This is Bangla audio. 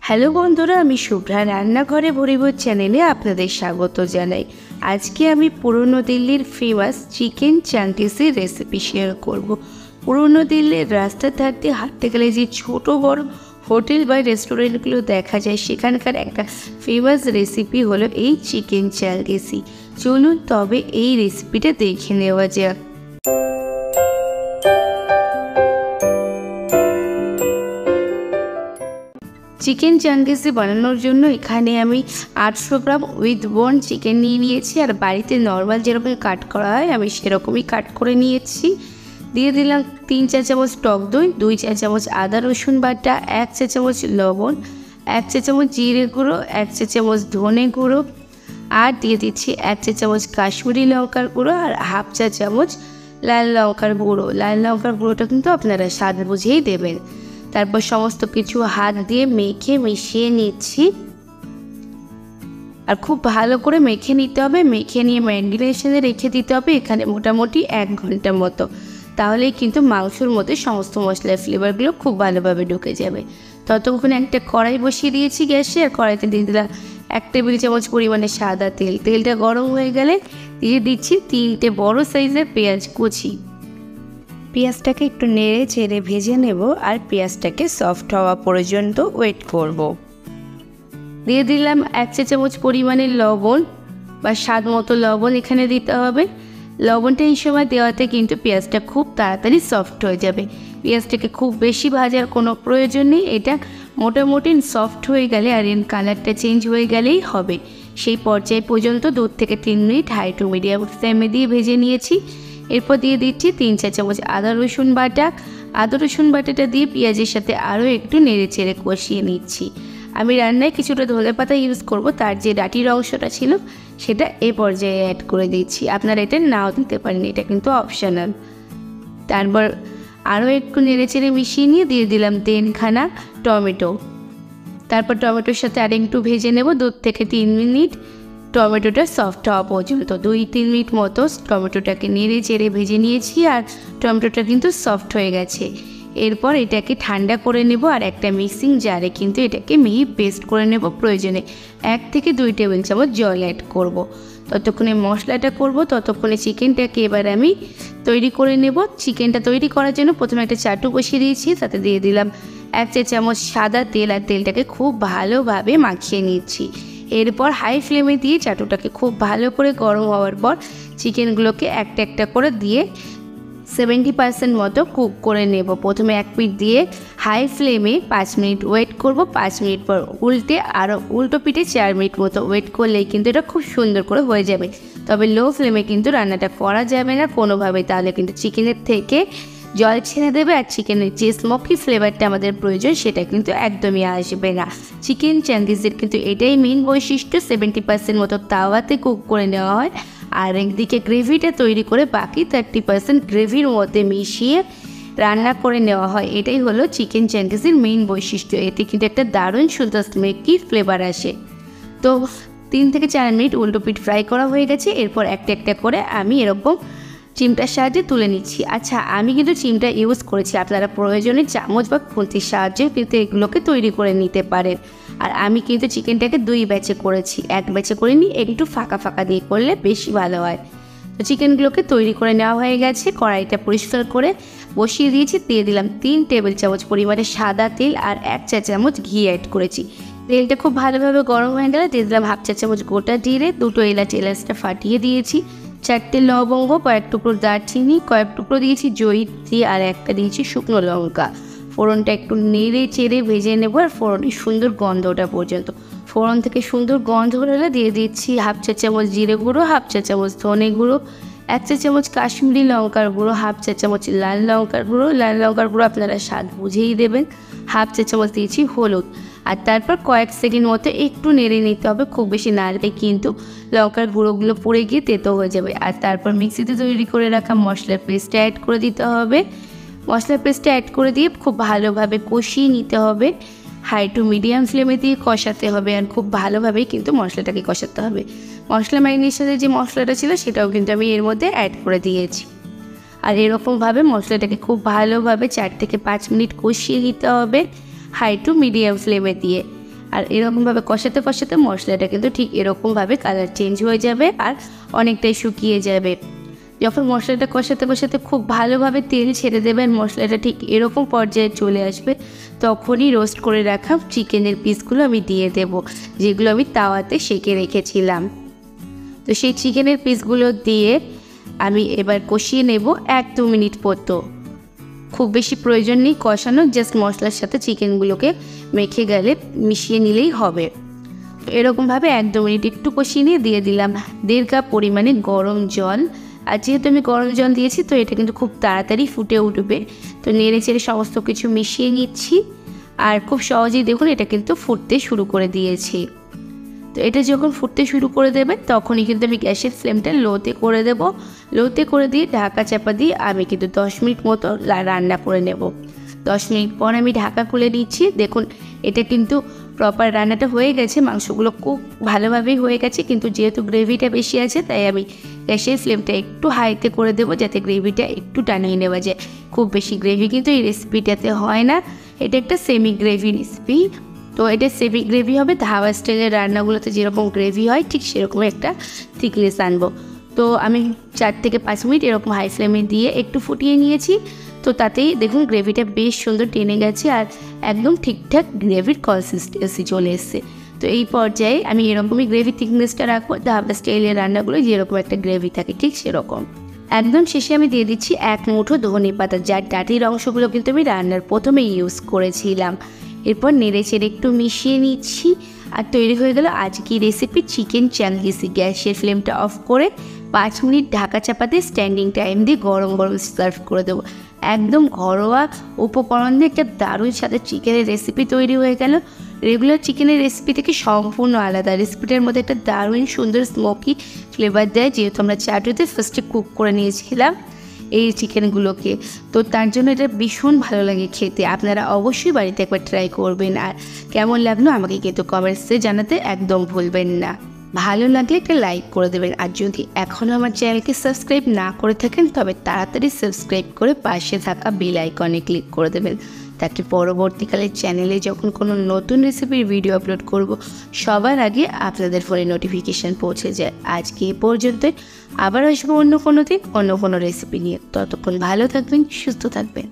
হ্যালো বন্ধুরা, আমি শুভ্রা রান্নাঘরে ভরিভোজ চ্যানেলে আপনাদের স্বাগত জানাই। আজকে আমি পুরনো দিল্লির ফেমাস চিকেন চাঙ্গেজির রেসিপি শেয়ার করব। পুরনো দিল্লির রাস্তার ধার দিয়ে হাঁটতে গেলে যে ছোট বড় হোটেল বা রেস্টুরেন্টগুলো দেখা যায়, সেখানকার একটা ফেমাস রেসিপি হলো এই চিকেন চাঙ্গেজি। চলুন তবে এই রেসিপিটা দেখে নেওয়া যাক। চিকেন চাঙ্গেজি বানানোর জন্য এখানে আমি 800 গ্রাম উইথ বোন চিকেন নিয়ে নিয়েছি। আর বাড়িতে নর্মাল যেরকম কাট করা হয় আমি সেরকমই কাট করে নিয়েছি। দিয়ে দিলাম 3 চা চামচ টক দই, 2 চা চামচ আদা রসুন বাটা, 1 চা চামচ লবণ, 1 চা চামচ জিরে গুঁড়ো, 1 চা চামচ ধনে গুঁড়ো, আর দিয়ে দিচ্ছি 1 চা চামচ কাশ্মীরি লঙ্কার গুঁড়ো আর হাফ চা চামচ লাল লঙ্কার গুঁড়ো। লাল লঙ্কার গুঁড়োটা কিন্তু আপনারা স্বাদ বুঝেই দেবেন। তারপর সমস্ত কিছু হাত দিয়ে মেখে মিশিয়ে নিচ্ছি। আর খুব ভালো করে মেখে নিতে হবে। মেখে নিয়ে ম্যারিনেশনে রেখে দিতে হবে এখানে মোটামুটি 1 ঘন্টা মতো। তাহলেই কিন্তু মাংসর মধ্যে সমস্ত মশলার ফ্লেভারগুলো খুব ভালোভাবে ঢুকে যাবে। ততক্ষণে একটা কড়াই বসিয়ে দিয়েছি গ্যাসে। আর কড়াইতে দিয়ে দিলাম 1 টেবিল চামচ পরিমাণে সাদা তেল। তেলটা গরম হয়ে গেলে দিয়ে দিচ্ছি 3টে বড় সাইজের পেঁয়াজ কুচি। পেঁয়াজটাকে একটু নেড়ে চেড়ে ভেজে নেব আর পেঁয়াজটাকে সফট হওয়া পর্যন্ত ওয়েট করব। দিয়ে দিলাম 1 চা চামচ পরিমাণে লবণ বা স্বাদ মতো লবণ এখানে দিতে হবে। লবণটা এই সময় দেওয়াতে কিন্তু পেঁয়াজটা খুব তাড়াতাড়ি সফট হয়ে যাবে। পেঁয়াজটাকে খুব বেশি ভাজার কোনো প্রয়োজন নেই। এটা মোটামুটি সফট হয়ে গেলে আর এর কালারটা চেঞ্জ হয়ে গেলেই হবে। সেই পর্যায় পর্যন্ত 2 থেকে 3 মিনিট হাই টু মিডিয়াম ফ্লেমে দিয়ে ভেজে নিয়েছি। এরপর দিয়ে দিচ্ছি 3 চা চামচ আদা রসুন বাটা। আদা রসুন বাটাটা দিয়ে পেঁয়াজের সাথে আরও একটু নেড়ে চেড়ে কষিয়ে নিচ্ছি। আমি রান্নায় কিছুটা ধনে পাতা ইউজ করব, তার যে ডাটির অংশটা ছিল সেটা এ পর্যায়ে অ্যাড করে দিচ্ছি। আপনারা এটা নাও দিতে পারেন, এটা কিন্তু অপশনাল। তারপর আরও একটু নেড়ে চেড়ে মিশিয়ে নিয়ে দিয়ে দিলাম 3খানা টমেটো। তারপর টমেটোর সাথে আর একটু ভেজে নেব 2 থেকে 3 মিনিট, টমেটোটা সফট হওয়া পর্যন্ত। 2-3 মিনিট মতো টমেটোটাকে নেড়ে চেড়ে ভেজে নিয়েছি আর টমেটোটা কিন্তু সফট হয়ে গেছে। এরপর এটাকে ঠান্ডা করে নেব আর একটা মিক্সিং জারে কিন্তু এটাকে মিহি পেস্ট করে নেব। প্রয়োজনে 1 থেকে 2 টেবিল চামচ জল অ্যাড করব। ততক্ষণে মশলাটা করব, ততক্ষণে চিকেনটাকে এবার আমি তৈরি করে নেব। চিকেনটা তৈরি করার জন্য প্রথমে একটা চাটু বসিয়ে দিয়েছি, তাতে দিয়ে দিলাম 1 চা চামচ সাদা তেল আর তেলটাকে খুব ভালোভাবে মাখিয়ে নিচ্ছি। এরপর হাই ফ্লেমে দিয়ে চাটুটাকে খুব ভালো করে গরম হওয়ার পর চিকেনগুলোকে একটা একটা করে দিয়ে 70% মতো কুক করে নেব। প্রথমে 1 পিঠ দিয়ে হাই ফ্লেমে 5 মিনিট ওয়েট করব। 5 মিনিট পর উল্টে আরও উল্টো পিঠে 4 মিনিট মতো ওয়েট করলেই কিন্তু এটা খুব সুন্দর করে হয়ে যাবে। তবে লো ফ্লেমে কিন্তু রান্নাটা করা যাবে না কোনোভাবে, তাহলে কিন্তু চিকেনের থেকে জল ছেড়ে দেবে আর চিকেনের যে স্মোকি ফ্লেভারটা আমাদের প্রয়োজন সেটা কিন্তু একদমই আসবে না। চিকেন চাঙ্গেজির কিন্তু এটাই মেন বৈশিষ্ট্য। 70% মতো তাওয়াতে কুক করে নেওয়া হয় আর একদিকে গ্রেভিটা তৈরি করে বাকি 30% গ্রেভির মধ্যে মিশিয়ে রান্না করে নেওয়া হয়। এটাই হলো চিকেন চাঙ্গেজির মেন বৈশিষ্ট্য। এতে কিন্তু একটা দারুণ সুন্দর স্মোকি ফ্লেভার আসে। তো 3 থেকে 4 মিনিট উল্টো পিঠ ফ্রাই করা হয়ে গেছে। এরপর একটা একটা করে আমি এরকম চিমটার সাহায্যে তুলে নিচ্ছি। আচ্ছা, আমি কিন্তু চিমটা ইউজ করেছি, আপনারা প্রয়োজনে চামচ বা খুন্তির সাহায্যে কিন্তু এগুলোকে তৈরি করে নিতে পারেন। আর আমি কিন্তু চিকেনটাকে 2 ব্যাচে করেছি, 1 ব্যাচে করে নিই, একটু ফাঁকা ফাঁকা দিয়ে করলে বেশি ভালো হয়। তো চিকেনগুলোকে তৈরি করে নেওয়া হয়ে গেছে। কড়াইটা পরিষ্কার করে বসিয়ে দিয়েছি। দিয়ে দিলাম 3 টেবিল চামচ পরিমাণে সাদা তেল আর 1 চা চামচ ঘি অ্যাড করেছি। তেলটা খুব ভালোভাবে গরম হয়ে গেলে দিয়ে দিলাম হাফ চা চামচ গোটা জিরে, 2টো এলাচটা ফাটিয়ে দিয়েছি, 4টে লবঙ্গ, কয়েক টুকরো দারচিনি, কয়েক টুকরো দিয়েছি জয়িত্রী আর একটা দিয়েছি শুকনো লঙ্কা। ফোড়নটা একটু নেড়ে চেড়ে ভেজে নেব আর ফোড়নের সুন্দর গন্ধ ওঠা পর্যন্ত। ফোড়ন থেকে সুন্দর গন্ধ হলে দিয়ে দিচ্ছি হাফ চা চামচ জিরে গুঁড়ো, হাফ চা চামচ ধনে গুঁড়ো, 1 চা চামচ কাশ্মীরি লঙ্কার গুঁড়ো, হাফ চা চামচ লাল লঙ্কার গুঁড়ো। লাল লঙ্কার গুঁড়ো আপনারা স্বাদ বুঝেই দেবেন। হাফ চা চামচ দিয়েছি হলুদ। আর তারপর কয়েক সেকেন্ড মতো একটু নেড়ে নিতে হবে। খুব বেশি নাড়লে কিন্তু লঙ্কার গুঁড়োগুলো পড়ে গিয়ে তেতো হয়ে যাবে। আর তারপর মিক্সিতে তৈরি করে রাখা মশলার পেস্টটা অ্যাড করে দিতে হবে। মশলার পেস্টটা অ্যাড করে দিয়ে খুব ভালোভাবে কষিয়ে নিতে হবে। হাই টু মিডিয়াম ফ্লেমে দিয়ে কষাতে হবে আর খুব ভালোভাবেই কিন্তু মশলাটাকে কষাতে হবে। মশলা ম্যারিনেশনের যে মশলাটা ছিল সেটাও কিন্তু আমি এর মধ্যে অ্যাড করে দিয়েছি। আর এরকমভাবে মশলাটাকে খুব ভালোভাবে 4 থেকে 5 মিনিট কষিয়ে নিতে হবে হাই টু মিডিয়াম ফ্লেমে দিয়ে। আর এরকমভাবে কষাতে কষাতে মশলাটা কিন্তু ঠিক এরকমভাবে কালার চেঞ্জ হয়ে যাবে আর অনেকটাই শুকিয়ে যাবে। যখন মশলাটা কষাতে কষাতে খুব ভালোভাবে তেল ছেড়ে দেবেন, মশলাটা ঠিক এরকম পর্যায়ে চলে আসবে, তখনই রোস্ট করে রাখা চিকেনের পিসগুলো আমি দিয়ে দেব, যেগুলো আমি তাওয়াতে সেঁকে রেখেছিলাম। তো সেই চিকেনের পিসগুলো দিয়ে আমি এবার কষিয়ে নেব 1-2 মিনিট মতো। খুব বেশি প্রয়োজন নেই কষানো, জাস্ট মশলার সাথে চিকেনগুলোকে মেখে গেলে মিশিয়ে নিলেই হবে। তো এরকমভাবে 1-2 মিনিট একটু কষিয়ে নিয়ে দিয়ে দিলাম 1.5 কাপ পরিমাণে গরম জল। আর যেহেতু আমি গরম জল দিয়েছি তো এটা কিন্তু খুব তাড়াতাড়ি ফুটে উঠবে। তো নেড়ে চেড়ে সমস্ত কিছু মিশিয়ে নিচ্ছি, আর খুব সহজেই দেখুন এটা কিন্তু ফুটতে শুরু করে দিয়েছি। তো এটা যখন ফুটতে শুরু করে দেবে তখনই কিন্তু আমি গ্যাসের ফ্লেমটা লোতে করে দেব। লোতে করে দিয়ে ঢাকা চাপা দিয়ে আমি কিন্তু 10 মিনিট মতো রান্না করে নেব। 10 মিনিট পর আমি ঢাকা খুলে নিচ্ছি। দেখুন এটা কিন্তু প্রপার রান্নাটা হয়ে গেছে, মাংসগুলো খুব ভালোভাবেই হয়ে গেছে, কিন্তু যেহেতু গ্রেভিটা বেশি আছে তাই আমি গ্যাসের ফ্লেমটা একটু হাইতে করে দেবো, যাতে গ্রেভিটা একটু টানিয়ে নেওয়া যায়। খুব বেশি গ্রেভি কিন্তু এই রেসিপিটাতে হয় না, এটা একটা সেমি গ্রেভি রেসিপি। তো এটা সেমি গ্রেভি হবে, ধাবা স্টাইলের রান্নাগুলোতে যেরকম গ্রেভি হয় ঠিক সেরকম একটা থিকনেস আনবো। তো আমি 4 থেকে 5 মিনিট এরকম হাই ফ্লেমে দিয়ে একটু ফুটিয়ে নিয়েছি। তো তাতেই দেখুন গ্রেভিটা বেশ সুন্দর টেনে গেছে আর একদম ঠিকঠাক গ্রেভির কনসিস্টেন্সি চলে এসছে। তো এই পর্যায়ে আমি এরকমই গ্রেভি থিকনেসটা রাখবো, ধাবা স্টাইলের রান্নাগুলো যেরকম একটা গ্রেভি থাকে ঠিক সেরকম। একদম শেষে আমি দিয়ে দিচ্ছি 1 মুঠো ধনে পাতা, যার ডাটির অংশগুলো কিন্তু আমি রান্নার প্রথমে ইউজ করেছিলাম। এরপর নেড়ে চেড়ে একটু মিশিয়ে নিচ্ছি আর তৈরি হয়ে গেল আজকের রেসিপি চিকেন চ্যাঙ্গিসি। গ্যাসের ফ্লেমটা অফ করে 5 মিনিট ঢাকা চাপাতে স্ট্যান্ডিং টাইম দিয়ে গরম গরম সার্ভ করে দেবো। একদম ঘরোয়া উপকরণ দিয়ে একটা দারুণ সাথে চিকেনের রেসিপি তৈরি হয়ে গেল। রেগুলার চিকেনের রেসিপি থেকে সম্পূর্ণ আলাদা, রেসিপিটার মধ্যে একটা দারুণ সুন্দর স্মোকি ফ্লেভার দেয়, যেহেতু আমরা চাটুতে ফার্স্টে কুক করে নিয়েছিলাম এই চিকেনগুলোকে। তো তার জন্য এটা ভীষণ ভালো লাগে খেতে। আপনারা অবশ্যই বাড়িতে একবার ট্রাই করবেন, আর কেমন লাগলো আমাকে কিন্তু কমেন্টসে জানাতে একদম ভুলবেন না। ভালো লাগলে একটা লাইক করে দেবেন, আর যদি এখনও আমার চ্যানেলকে সাবস্ক্রাইব না করে থাকেন তবে তাড়াতাড়ি সাবস্ক্রাইব করে পাশে থাকা বেল আইকনে ক্লিক করে দেবেন, তাকে পরবর্তীকালে চ্যানেলে যখন কোনো নতুন রেসিপির ভিডিও আপলোড করব সবার আগে আপনাদের ফোনে নোটিফিকেশান পৌঁছে যায়। আজকে এ পর্যন্তই, আবার আসবো অন্য কোনো দিন অন্য কোনো রেসিপি নিয়ে। ততক্ষণ ভালো থাকবেন, সুস্থ থাকবেন।